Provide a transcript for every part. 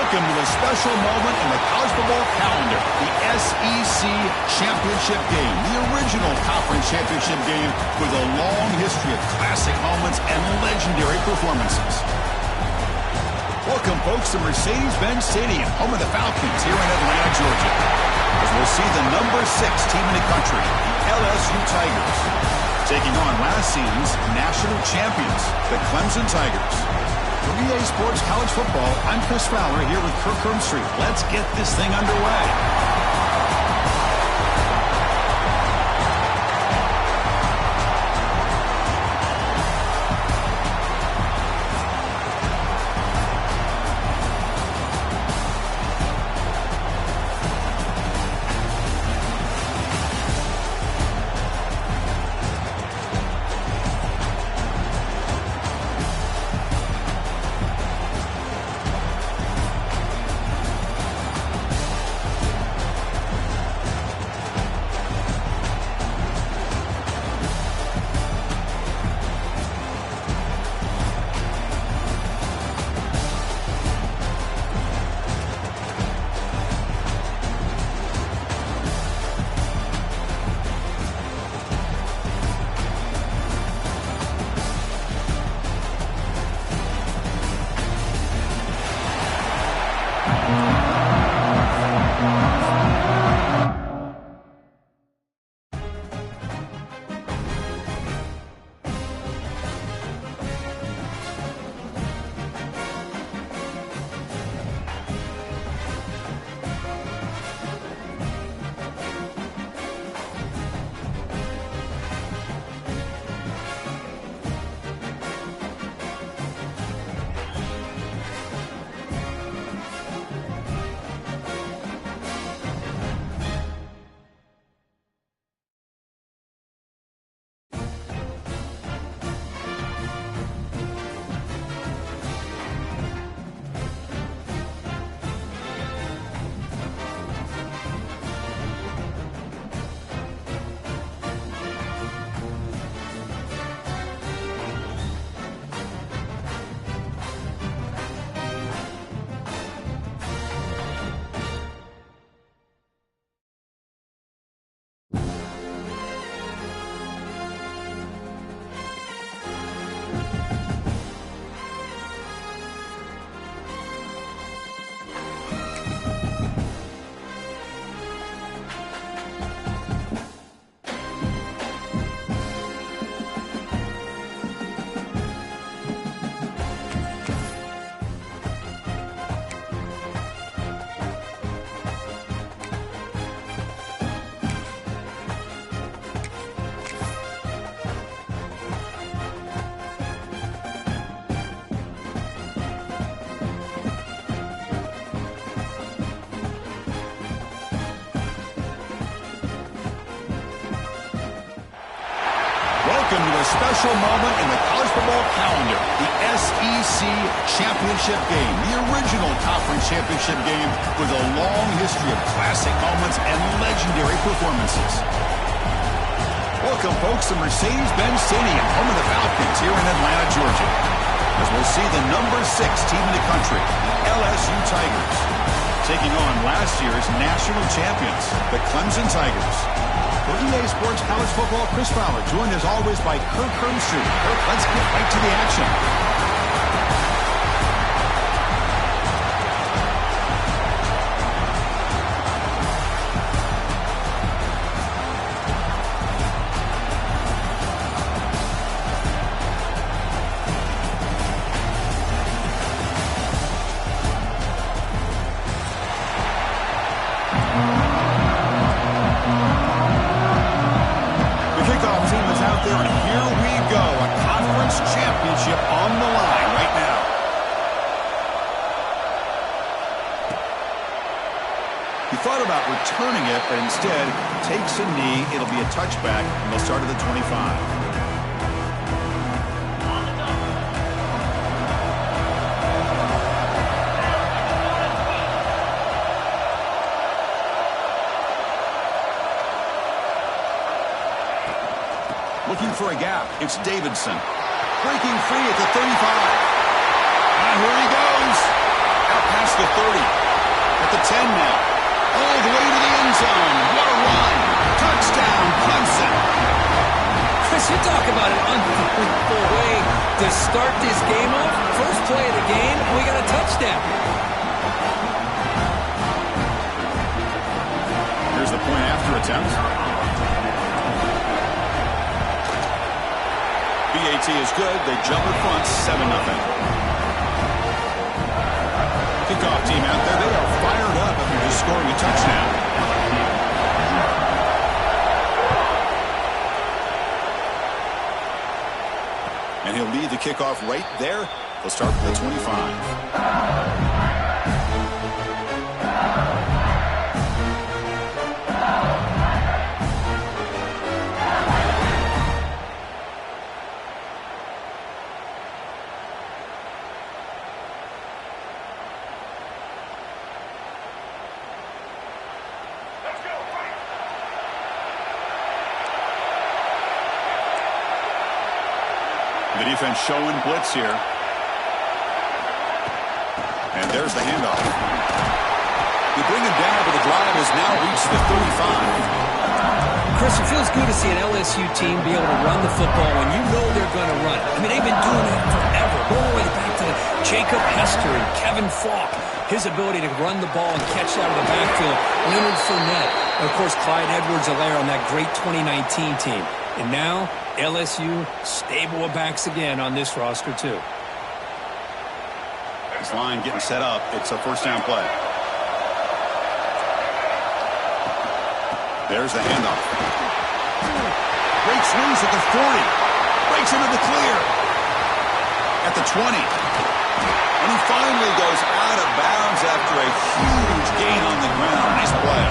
Welcome to the special moment in the college football calendar, the SEC Championship Game, the original conference championship game with a long history of classic moments and legendary performances. Welcome, folks, to Mercedes-Benz Stadium, home of the Falcons here in Atlanta, Georgia, as we'll see the #6 team in the country, the LSU Tigers, taking on last season's national champions, the Clemson Tigers. For EA Sports College Football, I'm Chris Fowler here with Kirk Herbstreit. Let's get this thing underway. Welcome to a special moment in the college football calendar, the SEC Championship Game, the original conference championship game with a long history of classic moments and legendary performances. Welcome, folks, to Mercedes-Benz Stadium, home of the Falcons here in Atlanta, Georgia, as we'll see the #6 team in the country, the LSU Tigers, taking on last year's national champions, the Clemson Tigers. For EA Sports College Football, Chris Fowler, joined as always by Kirk Herbstreit. Kirk, let's get right to the action. On the line right now. He thought about returning it, but instead takes a knee. It'll be a touchback, and they'll start at the 25. Looking for a gap. It's Davidson. Breaking free at the 35. And here he goes. Out past reached the 30. At the 10 now. All the way to the end zone. What a run. Touchdown, Clemson. Chris, you talk about an unbelievable way to start this game off. First play of the game, and we got a touchdown. Here's the point after attempt. BAT is good. They jump in front, 7-0. Kickoff team out there. They are fired up after just scoring a touchdown. And he'll lead the kickoff right there. They'll start with the 25. The defense showing blitz here. And there's the handoff. They bring him down, but the drive has now reached the 35. Chris, it feels good to see an LSU team be able to run the football when you know they're going to run. I mean, they've been doing it forever. Go all the way back to Jacob Hester and Kevin Falk. His ability to run the ball and catch out of the backfield. Leonard Fournette. And, of course, Clyde Edwards-Helaire on that great 2019 team. And now, LSU stable of backs again on this roster, too. This line getting set up. It's a first down play. There's the handoff. Great swings at the 40. Breaks into the clear. At the 20. And he finally goes out of bounds after a huge gain on the ground. Nice play.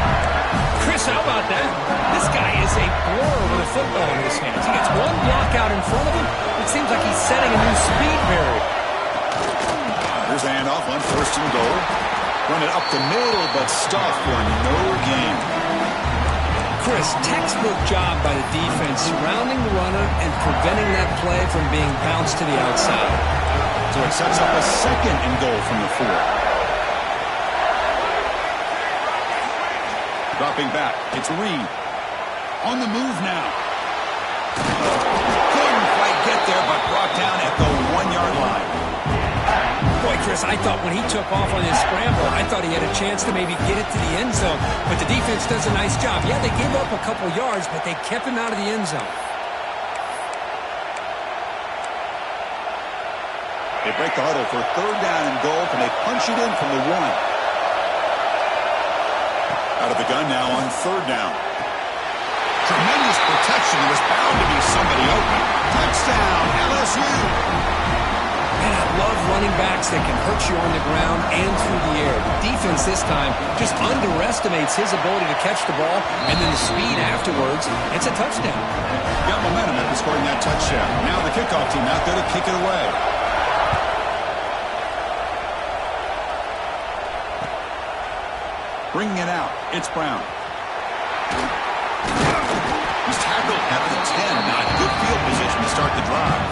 Chris, how about that? This guy is a blur with a football in his hands. He gets one block out in front of him. It seems like he's setting a new speed barrier. Here's the handoff on first and goal. Run it up the middle, but stuffed for no gain. Chris, textbook job by the defense surrounding the runner and preventing that play from being bounced to the outside. So it sets up a second and goal from the 4. Dropping back, it's Reed. On the move now. Couldn't quite get there, but brought down at the 1-yard line. Boy, Chris, I thought when he took off on his scramble, I thought he had a chance to maybe get it to the end zone. But the defense does a nice job. Yeah, they gave up a couple yards, but they kept him out of the end zone. They break the huddle for third down and goal. Can they punch it in from the 1? Out of the gun now on third down. Tremendous protection. There was bound to be somebody open. Touchdown, LSU. And I love running backs that can hurt you on the ground and through the air. The defense this time just underestimates his ability to catch the ball, and then the speed afterwards. It's a touchdown. Got momentum after scoring that touchdown. Now the kickoff team out there to kick it away. Bringing it out, it's Brown. He's tackled at the 10. Not good field position to start the drive.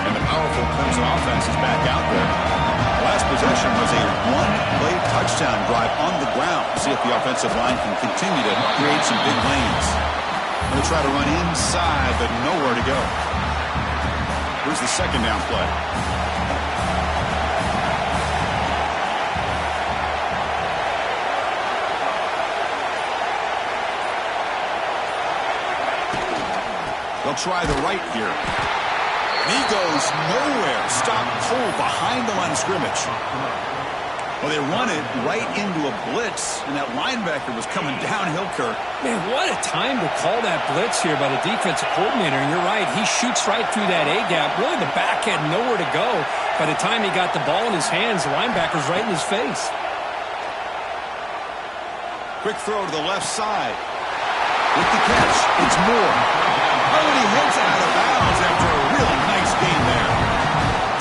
And the powerful Clemson offense is back out there. The last possession was a one-play touchdown drive on the ground. See if the offensive line can continue to create some big lanes. Going to try to run inside, but nowhere to go. Here's the second down play. They'll try the right here. And he goes nowhere. Stop cold behind the line of scrimmage. Well, they run it right into a blitz, and that linebacker was coming downhill, Kirk. Man, what a time to call that blitz here by the defensive coordinator. And you're right, he shoots right through that A-gap. Really, the back had nowhere to go. By the time he got the ball in his hands, the linebacker's right in his face. Quick throw to the left side. With the catch, it's Moore. Oh, and he hits out of bounds after a really nice game there.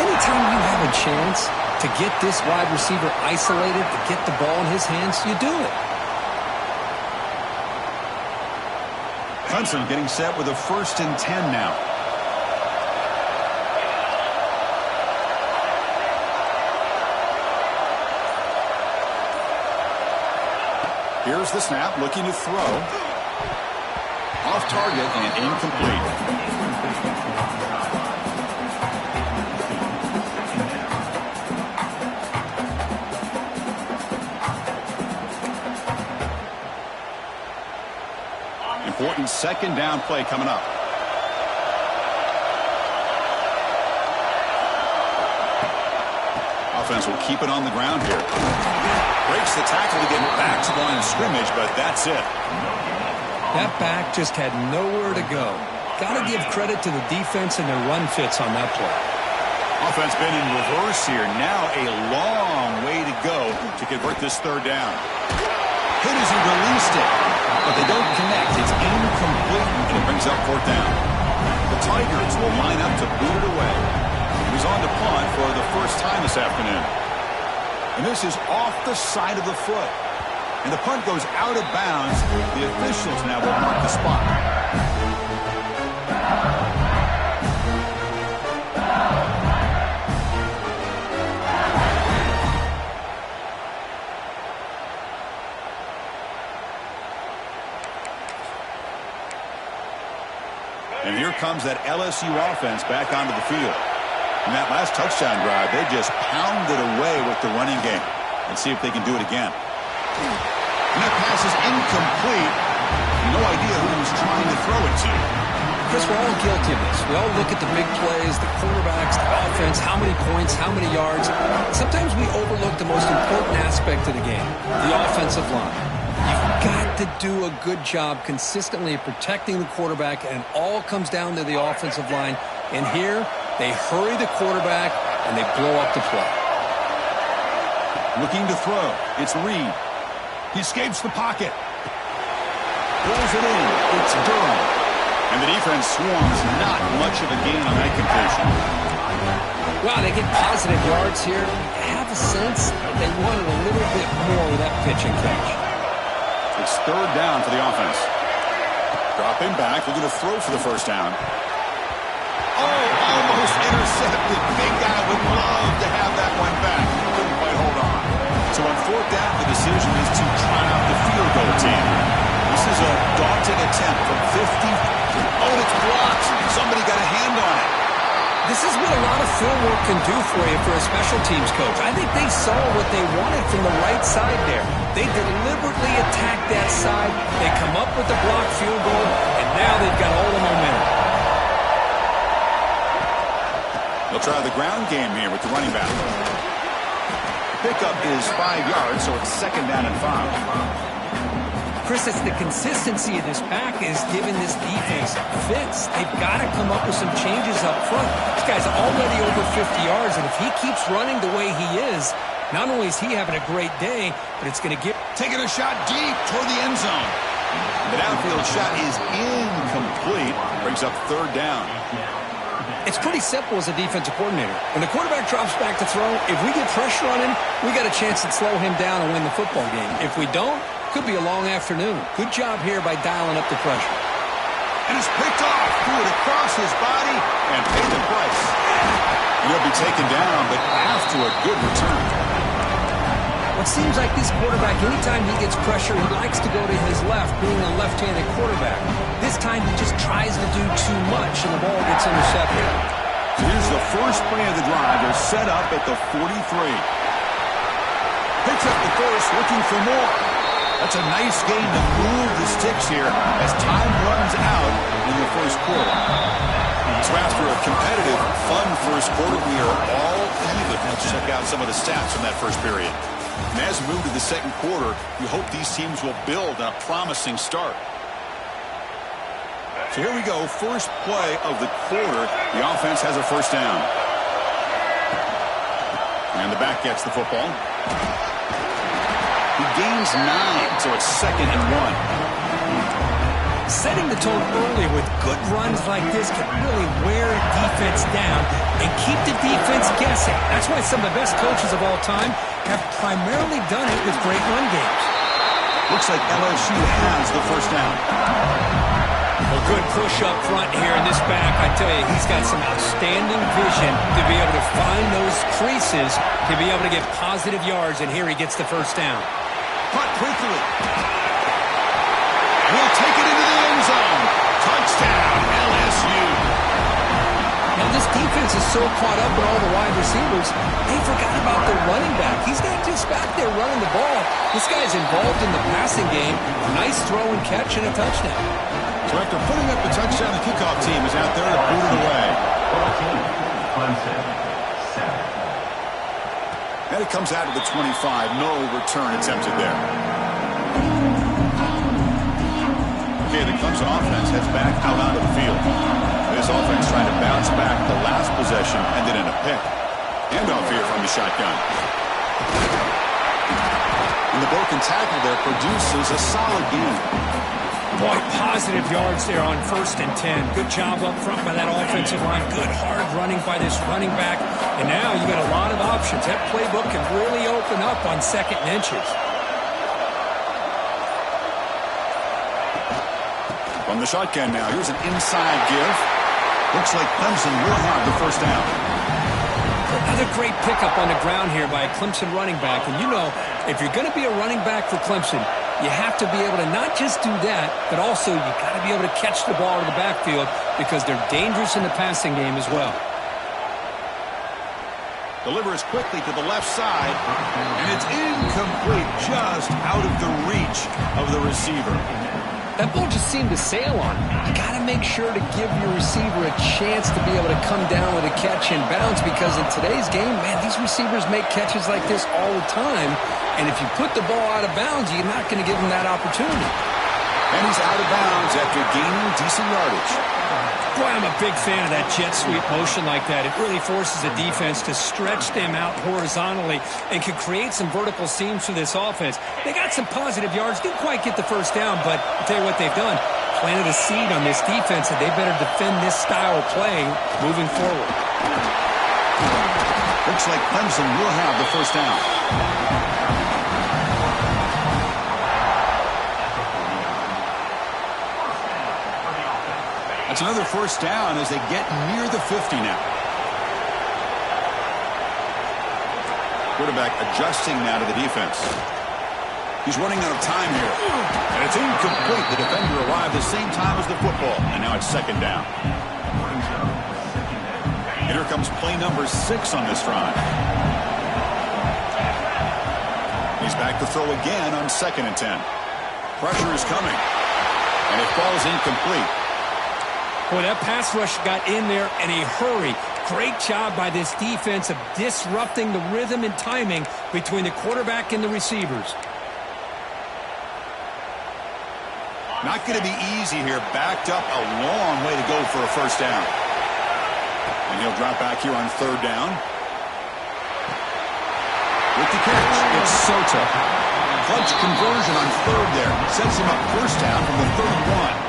Anytime you have a chance to get this wide receiver isolated, to get the ball in his hands, you do it. Clemson getting set with a 1st and 10 now. Here's the snap, looking to throw. Off target and incomplete. Important second down play coming up. Offense will keep it on the ground here. Breaks the tackle to get back to the line of scrimmage, but that's it. That back just had nowhere to go. Got to give credit to the defense and their run fits on that play. Offense been in reverse here. Now a long way to go to convert this third down. Hit as he released it, but they don't connect. It's incomplete, and it brings up fourth down. The Tigers will line up to boot it away. He's on to punt for the first time this afternoon. And this is off the side of the foot. And the punt goes out of bounds. The officials now will mark the spot. And here comes that LSU offense back onto the field. In that last touchdown drive, they just pounded away with the running game. Let's see if they can do it again. And that pass is incomplete. No idea who he was trying to throw it to. Chris, we're all guilty of this. We all look at the big plays, the quarterbacks, the offense, how many points, how many yards. Sometimes we overlook the most important aspect of the game, the offensive line. You've got to do a good job consistently protecting the quarterback, and it all comes down to the offensive line. And here, they hurry the quarterback, and they blow up the play. Looking to throw. It's Reed. He escapes the pocket. Pulls it in. It's Durham. And the defense swarms. Not much of a gain on that completion. Wow, they get positive yards here. I have a sense they wanted a little bit more with that pitch and catch. It's third down for the offense. Dropping back. Looking to throw for the first down. Oh, almost intercepted. Big guy would love to have that one back. Couldn't quite hold on. So on fourth down, the decision is to try out the field goal team. This is a daunting attempt from 50. Oh, it's blocked. Somebody got a hand on it. This is what a lot of field work can do for you for a special teams coach. I think they saw what they wanted from the right side there. They deliberately attacked that side. They come up with the blocked field goal, and now they've got all the momentum. They'll try the ground game here with the running back. Pickup is 5 yards, so it's second down and 5. Chris, it's the consistency of this back is giving this defense fits. They've got to come up with some changes up front. This guy's already over 50 yards, and if he keeps running the way he is, not only is he having a great day, but it's going to get... Taking a shot deep toward the end zone. The downfield shot is incomplete. Brings up third down. It's pretty simple as a defensive coordinator. When the quarterback drops back to throw, if we get pressure on him, we got a chance to slow him down and win the football game. If we don't, could be a long afternoon. Good job here by dialing up the pressure. And it's picked off. Threw it across his body and paid the price. He'll be taken down, but after a good return. What seems like this quarterback, anytime he gets pressure, he likes to go to his left, being a left-handed quarterback. This time he just tries to do too much, and the ball gets intercepted. So here's the first play of the drive. They're set up at the 43. Picks up the first, looking for more. That's a nice game to move the sticks here as time runs out in the first quarter. So after a competitive, fun first quarter, we are all even. Let's check out some of the stats from that first period. And as we move to the second quarter, we hope these teams will build on a promising start. So here we go, first play of the quarter. The offense has a first down. And the back gets the football. He gains 9, so it's second and 1. Setting the tone early with good runs like this can really wear a defense down and keep the defense guessing. That's why some of the best coaches of all time have primarily done it with great run games. Looks like LSU has the first down. A good push up front here in this back. I tell you, he's got some outstanding vision to be able to find those creases, to be able to get positive yards, and here he gets the first down. Caught quickly. And he'll take it into the end zone. Touchdown, LSU. Now, this defense is so caught up with all the wide receivers, they forgot about their running back. He's not just back there running the ball. This guy's involved in the passing game. Nice throw and catch and a touchdown. So after putting up the touchdown, the kickoff team is out there to boot it away. And it comes out of the 25. No return attempted there. Okay, the Clemson offense heads back out onto the field. This offense trying to bounce back. The last possession ended in a pick. Handoff here from the shotgun. And the broken tackle there produces a solid gain. Boy, positive yards there on 1st and 10. Good job up front by that offensive line. Good hard running by this running back. And now you got a lot of options. That playbook can really open up on 2nd and inches. From the shotgun now, here's an inside give. Looks like Clemson will have the first down. Another great pickup on the ground here by a Clemson running back. And you know, if you're going to be a running back for Clemson, you have to be able to not just do that, but also you got to be able to catch the ball to the backfield because they're dangerous in the passing game as well. Delivers quickly to the left side, and it's incomplete, just out of the reach of the receiver. That ball just seemed to sail on. You got to make sure to give your receiver a chance to be able to come down with a catch and bounce because in today's game, man, these receivers make catches like this all the time. And if you put the ball out of bounds, you're not going to give them that opportunity. And he's out of bounds after gaining decent yardage. Boy, I'm a big fan of that jet sweep motion like that. It really forces a defense to stretch them out horizontally and can create some vertical seams for this offense. They got some positive yards, didn't quite get the first down, but I'll tell you what they've done. Planted a seed on this defense, and they better defend this style of playing moving forward. Looks like Clemson will have the first down. It's another first down as they get near the 50 now. Quarterback adjusting now to the defense. He's running out of time here. And it's incomplete. The defender arrived the same time as the football. And now it's 2nd down. And here comes play number 6 on this drive. He's back to throw again on 2nd and 10. Pressure is coming. And it falls incomplete. Boy, that pass rush got in there in a hurry. Great job by this defense of disrupting the rhythm and timing between the quarterback and the receivers. Not going to be easy here. Backed up a long way to go for a first down. And he'll drop back here on 3rd down. With the catch, it's Soto. Clutch conversion on 3rd there. Sets him up first down from the 31.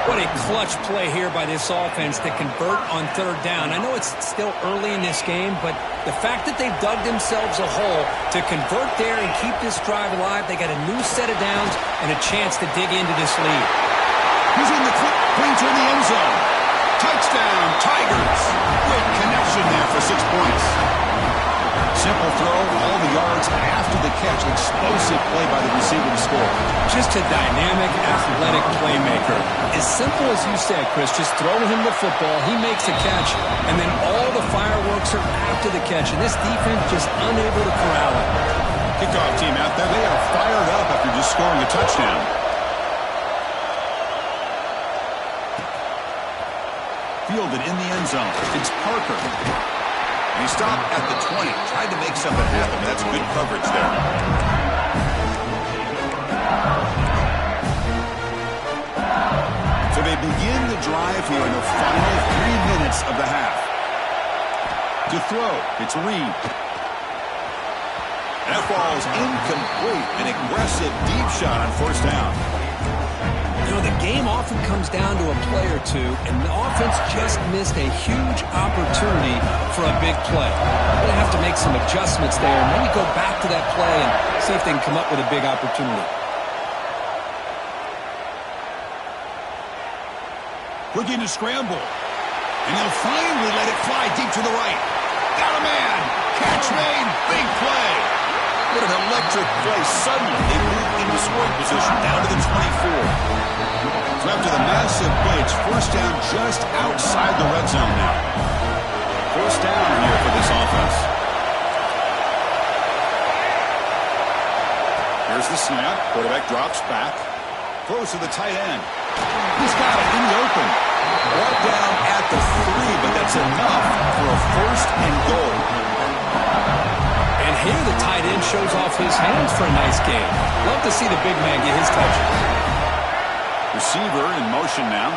What a clutch play here by this offense to convert on 3rd down. I know it's still early in this game, but the fact that they've dug themselves a hole to convert there and keep this drive alive, they got a new set of downs and a chance to dig into this lead. He's in the clean to the end zone. Touchdown, Tigers. Great connection there for 6 points. Simple throw, all the yards after the catch. Explosive play by the receiver to score. Just a dynamic, athletic playmaker. As simple as you said, Chris, just throw him the football, he makes a catch, and then all the fireworks are after the catch, and this defense just unable to corral it. Kickoff team out there, they are fired up after just scoring a touchdown. Fielded in the end zone. It's Parker. And he stopped at the 20. Tried to make something happen. That's good coverage there. So they begin the drive here in the final 3 minutes of the half. To throw, it's Reed. That ball's incomplete. An aggressive deep shot on 1st down. You know, the game often comes down to a play or two, and the offense just missed a huge opportunity for a big play. They're going to have to make some adjustments there and maybe go back to that play and see if they can come up with a big opportunity. Looking to scramble. And he'll finally let it fly deep to the right. Got a man. Catch made. Big play. What an electric play. Suddenly, they move into scoring position, down to the 24. So after the massive play, it's first down just outside the red zone now. First down here for this offense. Here's the snap. Quarterback drops back. Throws to the tight end. He's got it in the open. Brought down at the 3, but that's enough for a first and goal. And here the tight end shows off his hands for a nice game. Love to see the big man get his touches. Receiver in motion now.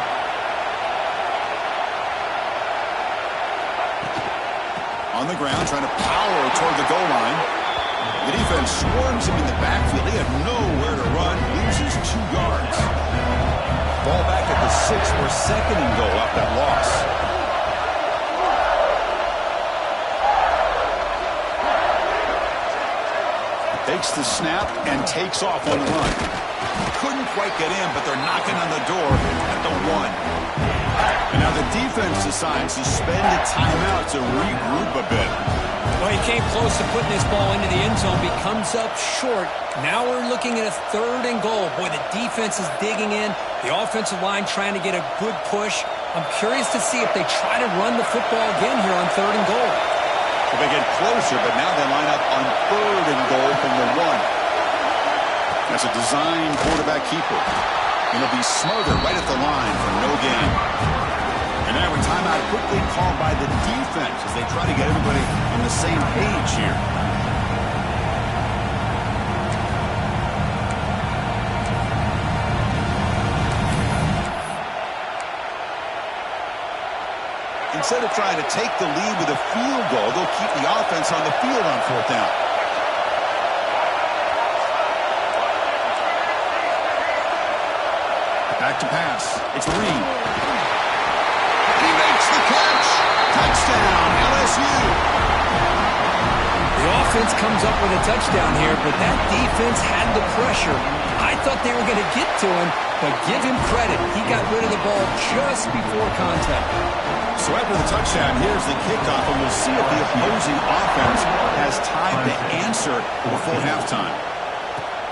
On the ground, trying to power toward the goal line. The defense swarms him in the backfield. He had nowhere to run. Loses 2 yards. Ball back at the 6 for second and goal off that loss. Takes the snap and takes off on the run. Couldn't quite get in, but they're knocking on the door at the 1. And now the defense decides to spend a timeout to regroup a bit. Well, he came close to putting this ball into the end zone, but comes up short. Now we're looking at a 3rd and goal. Boy, the defense is digging in. The offensive line trying to get a good push. I'm curious to see if they try to run the football again here on 3rd and goal. Well, they get closer, but now they line up on 3rd and goal from the 1. That's a design quarterback keeper. And he'll be smothered right at the line for no gain. And now a timeout quickly called by the defense as they try to get everybody on the same page here. Instead of trying to take the lead with a field goal, they'll keep the offense on the field on 4th down. Back to pass. It's Reed. He makes the catch. Touchdown, LSU. The offense comes up with a touchdown here, but that defense had the pressure. I thought they were going to get to him, but give him credit. He got rid of the ball just before contact. So after the touchdown, here's the kickoff, and we'll see if the opposing offense has time to answer before halftime.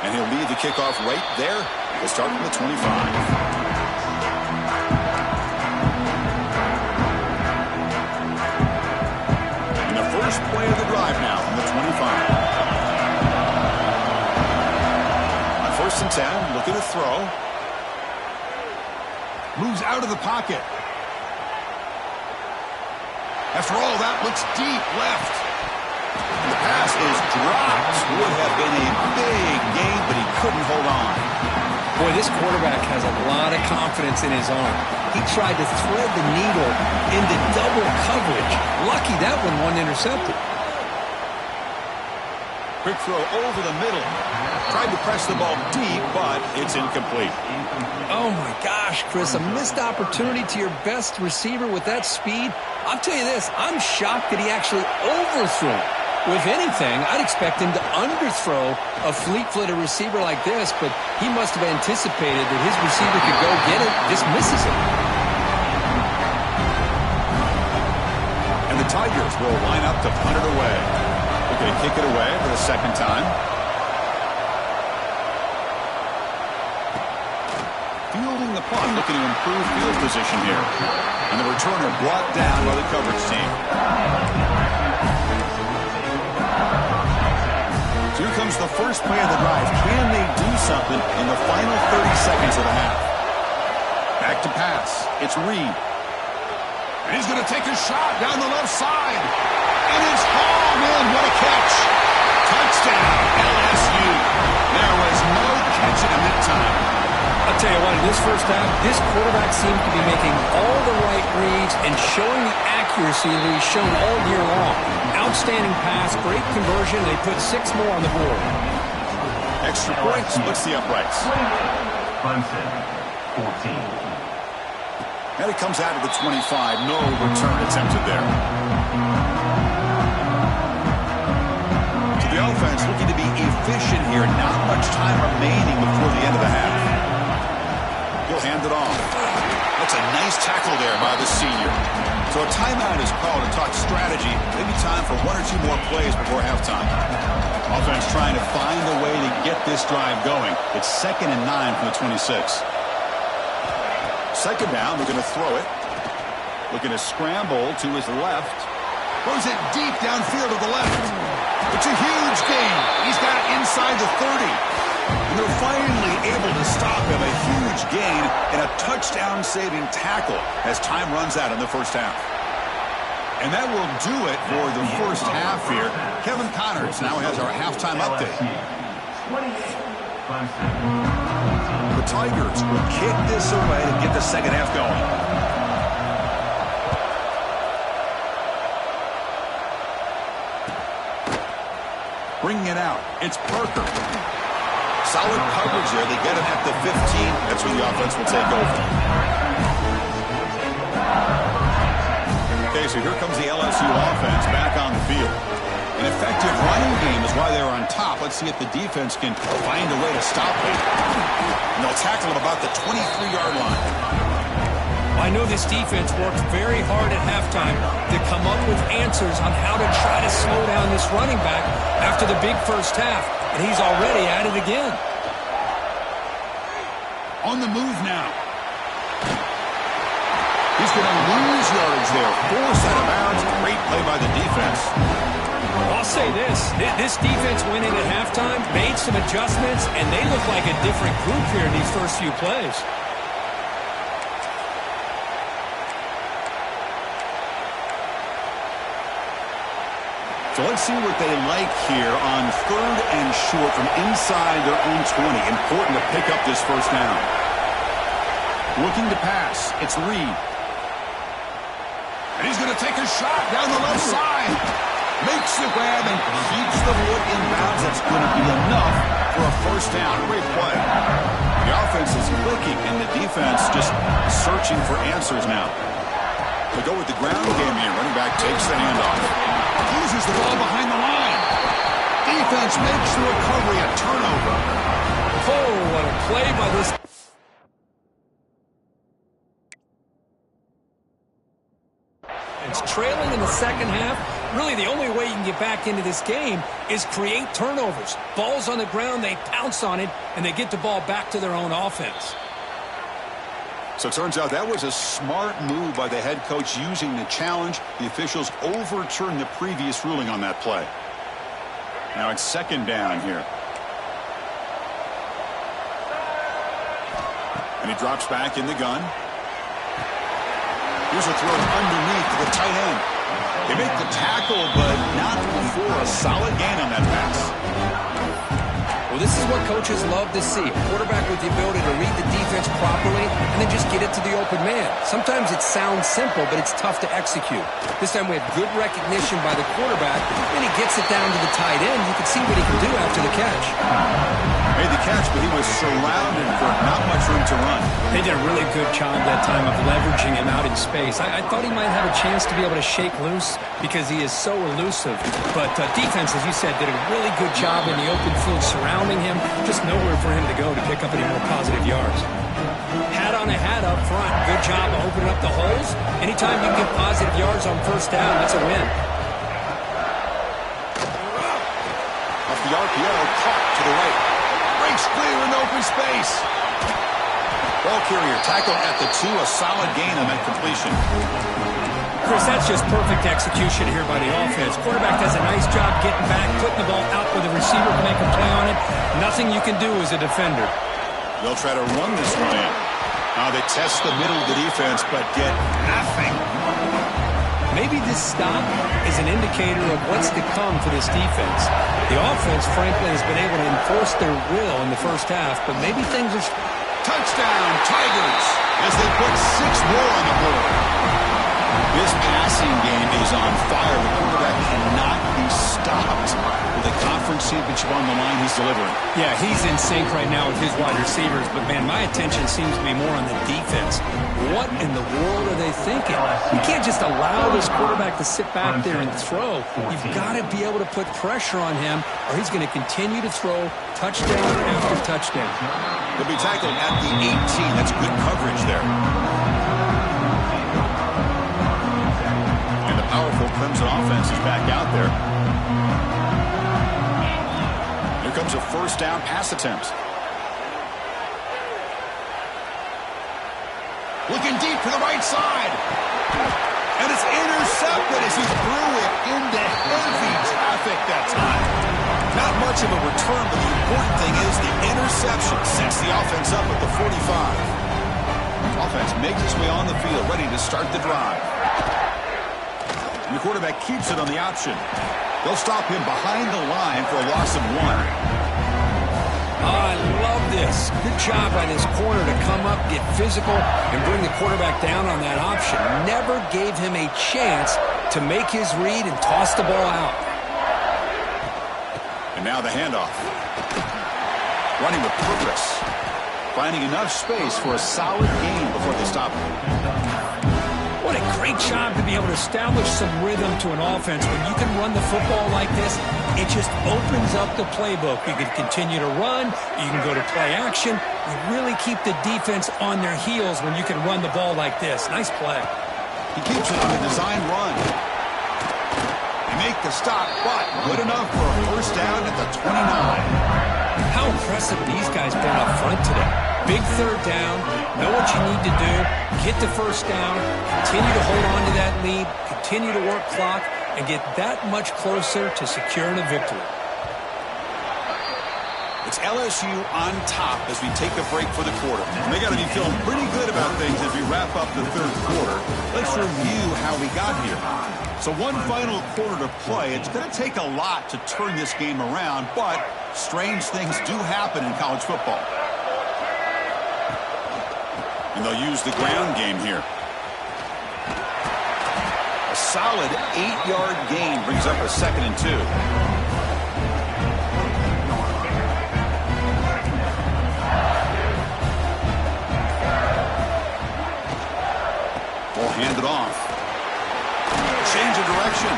And he'll lead the kickoff right there. We'll start from the 25. And the first play of the drive now from the 25. On 1st and 10, looking to throw. Moves out of the pocket. After all, that looks deep left. And the pass is dropped. Would have been a big gain, but he couldn't hold on. Boy, this quarterback has a lot of confidence in his arm. He tried to thread the needle into double coverage. Lucky that one wasn't intercepted. Quick throw over the middle. Tried to press the ball deep, but it's incomplete. Oh, my gosh, Chris. A missed opportunity to your best receiver with that speed. I'll tell you this, I'm shocked that he actually overthrew. If anything, I'd expect him to underthrow a fleet-footed receiver like this, but he must have anticipated that his receiver could go get it, just misses it. And the Tigers will line up to punt it away. They're going to kick it away for the 2nd time. Fielding the punt, looking to improve field position here. And the returner brought down by the coverage team. So here comes the first play of the drive. Can they do something in the final 30 seconds of the half? Back to pass. It's Reed. And he's going to take a shot down the left side. And it's hauled in. What a catch. Touchdown, LSU. There was no catching him that time. I'll tell you what, in this first half, this quarterback seems to be making all the right reads and showing the accuracy that he's shown all year long. Outstanding pass, great conversion, and they put 6 more on the board. Extra point splits the uprights. Clemson, 14. And it comes out of the 25. No return attempted there. So the offense looking to be efficient here. Not much time remaining before the end of the half. He'll hand it off. That's a nice tackle there by the senior. So a timeout is called to talk strategy. Maybe time for 1 or 2 more plays before halftime. Offense trying to find a way to get this drive going. It's 2nd and 9 from the 26. Second down, they're going to throw it. Looking to scramble to his left. Throws it deep downfield to the left. It's a huge gain. He's got it inside the 30. And they're finally able to stop him. A huge gain and a touchdown-saving tackle as time runs out in the first half. And that will do it for the first half here. Kevin Connors now has our halftime update. The Tigers will kick this away to get the second half going. Bringing it out, it's Parker. Solid coverage there. They get him at the 15. That's where the offense will take over. Okay, so here comes the LSU offense back on the field. An effective running game is why they're on top. Let's see if the defense can find a way to stop it. And they'll tackle him about the 23-yard line. I know this defense worked very hard at halftime to come up with answers on how to try to slow down this running back after the big first half. And he's already at it again. On the move now. He's going to lose yards there. Forced out of bounds. Great play by the defense. I'll say this defense went in at halftime, made some adjustments, and they look like a different group here in these first few plays. So let's see what they like here on 3rd and short from inside their own 20. Important to pick up this first down. Looking to pass. It's Reed. And he's going to take a shot down the left side. Makes the grab and keeps the foot in bounds. That's going to be enough for a first down. Great play. The offense is clicking, and the defense just searching for answers now. They go with the ground game here. Running back takes the handoff. Loses the ball behind the line. Defense makes the recovery a turnover. Oh, what a play by this. It's trailing in the second half. Really, the only way you can get back into this game is create turnovers. Ball's on the ground, they pounce on it, and they get the ball back to their own offense. So it turns out that was a smart move by the head coach using the challenge. The officials overturned the previous ruling on that play. Now it's second down here. And he drops back in the gun. Here's a throw underneath to the tight end. They make the tackle, but not before a solid gain on that pass. Well, this is what coaches love to see. A quarterback with the ability to read the defense properly and then just get it to the open man. Sometimes it sounds simple, but it's tough to execute. This time we have good recognition by the quarterback, and he gets it down to the tight end. You can see what he can do after the catch. Made the catch, but he was surrounded for not much room to run. They did a really good job that time of leveraging him out in space. I thought he might have a chance to be able to shake loose because he is so elusive. But defense, as you said, did a really good job in the open field surrounding him. Just nowhere for him to go to pick up any more positive yards. Hat on a hat up front. Good job of opening up the holes. Anytime you can get positive yards on first down, that's a win. Off the RPO, caught to the right. Breaks clear in open space. Ball carrier tackled at the 2. A solid gain on that completion. Chris, that's just perfect execution here by the offense. Quarterback does a nice job getting back, putting the ball out with the receiver to make a play on it. Nothing you can do as a defender. They'll try to run this one in. Now they test the middle of the defense, but get nothing. Maybe this stop is an indicator of what's to come for this defense. The offense, frankly, has been able to enforce their will in the first half, but maybe things are... Touchdown, Tigers, as they put 6 more on the board. This passing game is on fire. The quarterback cannot be stopped. With a conference championship on the line, he's delivering. Yeah, he's in sync right now with his wide receivers, but, man, my attention seems to be more on the defense. What in the world are they thinking? You can't just allow this quarterback to sit back there and throw. You've got to be able to put pressure on him, or he's going to continue to throw touchdown after touchdown. He'll be tackled at the 18. That's good coverage there. And the powerful Crimson offense is back out there. of first down pass attempts. Looking deep to the right side. And it's intercepted as he threw it into heavy traffic that time. Not much of a return, but the important thing is the interception sets the offense up at the 45. Offense makes its way on the field, ready to start the drive. And the quarterback keeps it on the option. They'll stop him behind the line for a loss of 1. Oh, I love this. Good job by this corner to come up, get physical, and bring the quarterback down on that option. Never gave him a chance to make his read and toss the ball out. And now the handoff. Running with purpose. Finding enough space for a solid gain before they stop him. What a great job to be able to establish some rhythm to an offense. When you can run the football like this, it just opens up the playbook. You can continue to run. You can go to play action. You really keep the defense on their heels when you can run the ball like this. Nice play. He keeps it on a design run. They make the stop, but good enough for a first down at the 29. How impressive these guys been up front today. Big third down, know what you need to do, get the first down, continue to hold on to that lead, continue to work clock, and get that much closer to securing a victory. It's LSU on top as we take a break for the quarter. And they got to be feeling pretty good about things as we wrap up the third quarter. Let's review how we got here. So one final quarter to play. It's going to take a lot to turn this game around, but strange things do happen in college football. And they'll use the ground game here. A solid 8-yard gain brings up a 2nd and 2. We'll hand it off. Change of direction.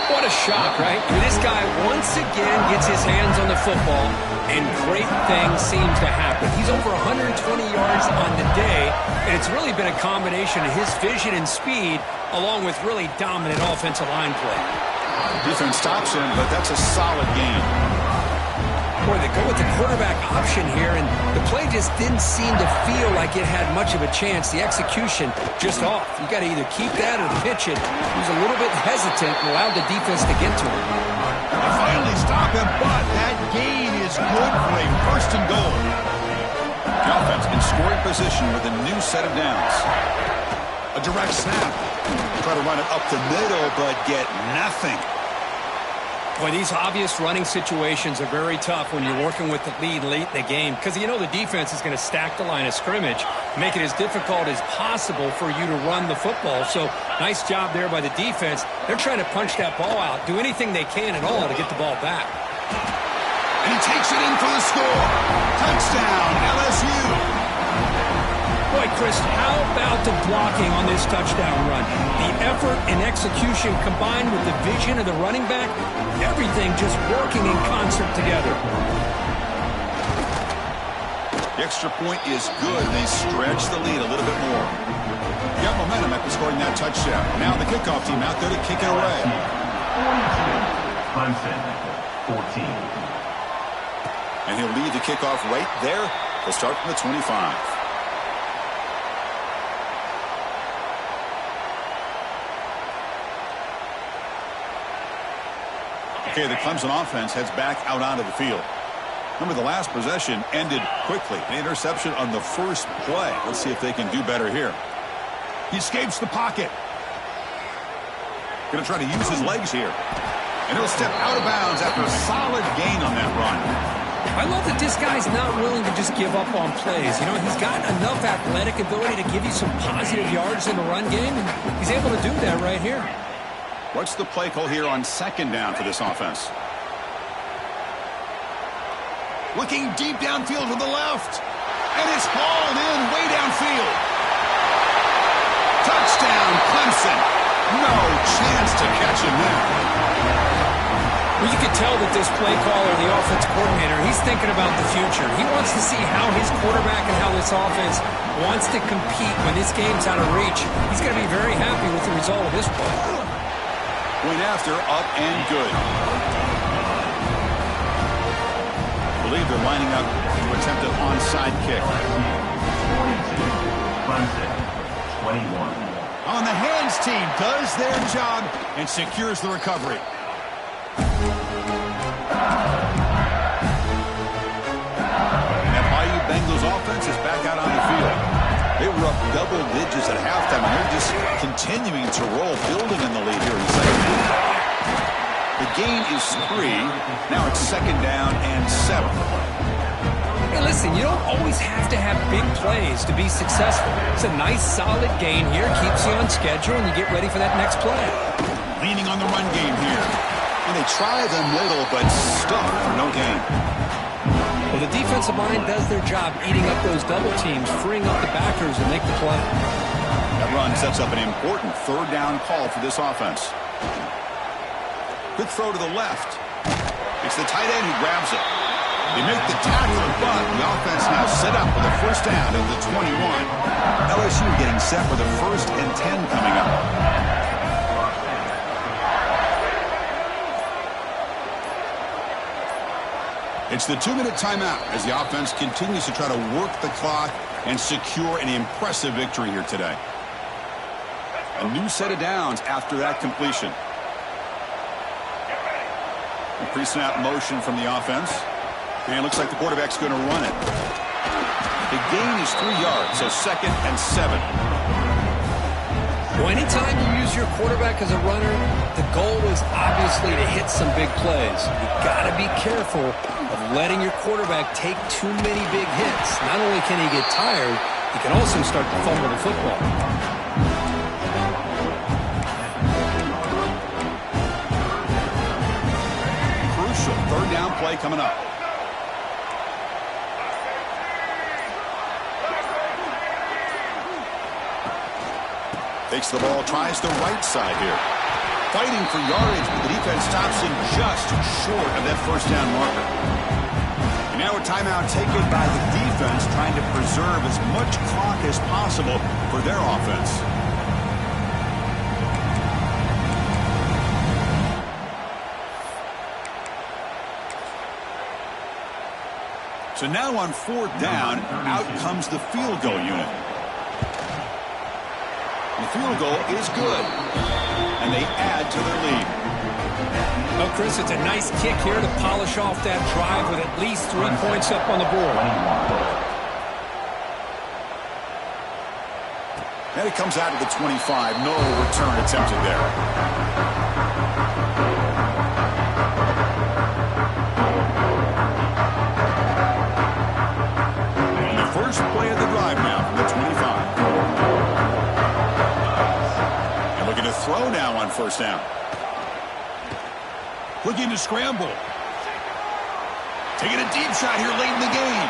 What a shot, right? I mean, this guy once again gets his hands on the football, and great things seem to happen. He's over 120 yards on the day, and it's really been a combination of his vision and speed along with really dominant offensive line play. Defense stops him, but that's a solid gain. Boy, they go with the quarterback option here, and the play just didn't seem to feel like it had much of a chance. The execution just off. You got to either keep that or pitch it. He was a little bit hesitant and allowed the defense to get to him. They finally stop him, but that gain is good for a first and goal. The offense in scoring position with a new set of downs. A direct snap. Try to run it up the middle, but get nothing. Boy, these obvious running situations are very tough when you're working with the lead late in the game because you know the defense is going to stack the line of scrimmage, make it as difficult as possible for you to run the football. So nice job there by the defense. They're trying to punch that ball out, do anything they can at all to get the ball back. And he takes it in for the score. Touchdown, LSU. Boy, Chris, how about the blocking on this touchdown run? The effort and execution combined with the vision of the running back, everything just working in concert together. The extra point is good. They stretch the lead a little bit more. Got momentum after scoring that touchdown. Now the kickoff team out there to kick it away. Clemson, 14. And he'll lead the kickoff right there. They'll start from the 25. Okay, the Clemson offense heads back out onto the field. Remember, the last possession ended quickly. An interception on the first play. Let's see if they can do better here. He escapes the pocket. Going to try to use his legs here. And he'll step out of bounds after a solid gain on that run. I love that this guy's not willing to just give up on plays. You know, he's got enough athletic ability to give you some positive yards in the run game, and he's able to do that right here. What's the play call here on 2nd down for this offense? Looking deep downfield to the left. And it's hauled in way downfield. Touchdown, Clemson. No chance to catch him there. Well, you could tell that this play caller, the offense coordinator, he's thinking about the future. He wants to see how his quarterback and how this offense wants to compete when this game's out of reach. He's going to be very happy with the result of this play. Point after, up and good. lining up to attempt an onside kick. 42. Clemson. 21. On the hands team does their job and secures the recovery. And that Bayou Bengals offense is back out on the field. They were up double digits at halftime, and they're just continuing to roll, building in the lead here in the second half. The gain is 3. Now it's 2nd down and 7. Hey, listen, you don't always have to have big plays to be successful. It's a nice, solid gain here. Keeps you on schedule, and you get ready for that next play. Leaning on the run game here. And they try the middle, but stuck for no gain. Well, the defensive line does their job eating up those double teams, freeing up the backers and make the play. That run sets up an important 3rd down call for this offense. Quick throw to the left. It's the tight end who grabs it. They make the tackle, but the offense now set up with a 1st down at the 21. LSU getting set for the 1st and 10 coming up. It's the 2-minute timeout as the offense continues to try to work the clock and secure an impressive victory here today. A new set of downs after that completion. A pre-snap motion from the offense. And it looks like the quarterback's going to run it. The gain is 3 yards, so 2nd and 7. Well, anytime you use your quarterback as a runner, the goal is obviously to hit some big plays. You've got to be careful of letting your quarterback take too many big hits. Not only can he get tired, he can also start to fumble the football. Crucial 3rd down play coming up. Takes the ball, tries the right side here. Fighting for yardage, but the defense stops him just short of that 1st down marker. And now a timeout taken by the defense, trying to preserve as much clock as possible for their offense. So now on 4th down, out comes the field goal unit. The field goal is good, and they add to their lead. Oh, Chris, it's a nice kick here to polish off that drive with at least 3 points up on the board. And it comes out of the 25. No return attempted there. And the first play of the drive now from the 25. To throw now on 1st down. Looking to scramble. Taking a deep shot here late in the game.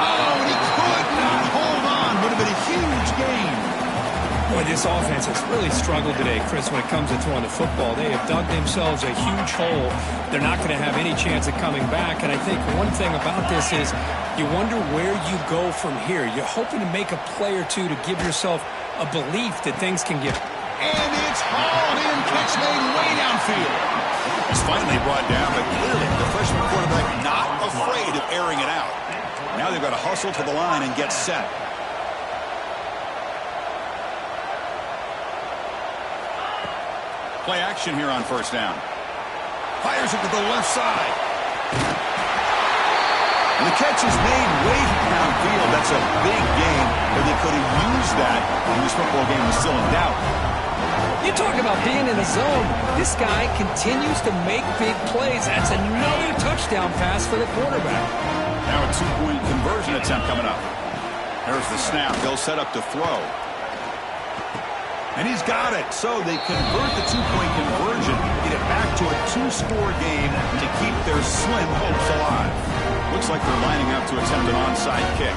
Oh, and he could not hold on. Would have been a huge gain. Boy, this offense has really struggled today, Chris, when it comes to throwing the football. They have dug themselves a huge hole. They're not going to have any chance of coming back. And I think one thing about this is you wonder where you go from here. You're hoping to make a play or two to give yourself a belief that things can get. And it's hauled in. Catch made way downfield. He's finally brought down, but clearly the freshman quarterback not afraid of airing it out. Now they've got to hustle to the line and get set. Play action here on 1st down. Fires it to the left side. And the catch is made way downfield. That's a big gain, but they could have used that when this football game was still in doubt. You talk about being in the zone. This guy continues to make big plays. That's another touchdown pass for the quarterback. Now a 2-point conversion attempt coming up. There's the snap. They'll set up to throw. And he's got it. So they convert the 2-point conversion, get it back to a 2-score game to keep their slim hopes alive. Looks like they're lining up to attempt an onside kick.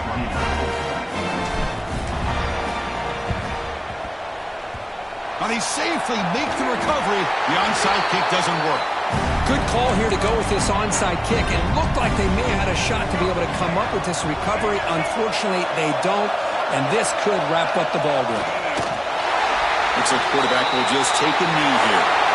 Now they safely make the recovery. The onside kick doesn't work. Good call here to go with this onside kick. It looked like they may have had a shot to be able to come up with this recovery. Unfortunately, they don't, and this could wrap up the ball game. Looks like the quarterback will just take a knee here.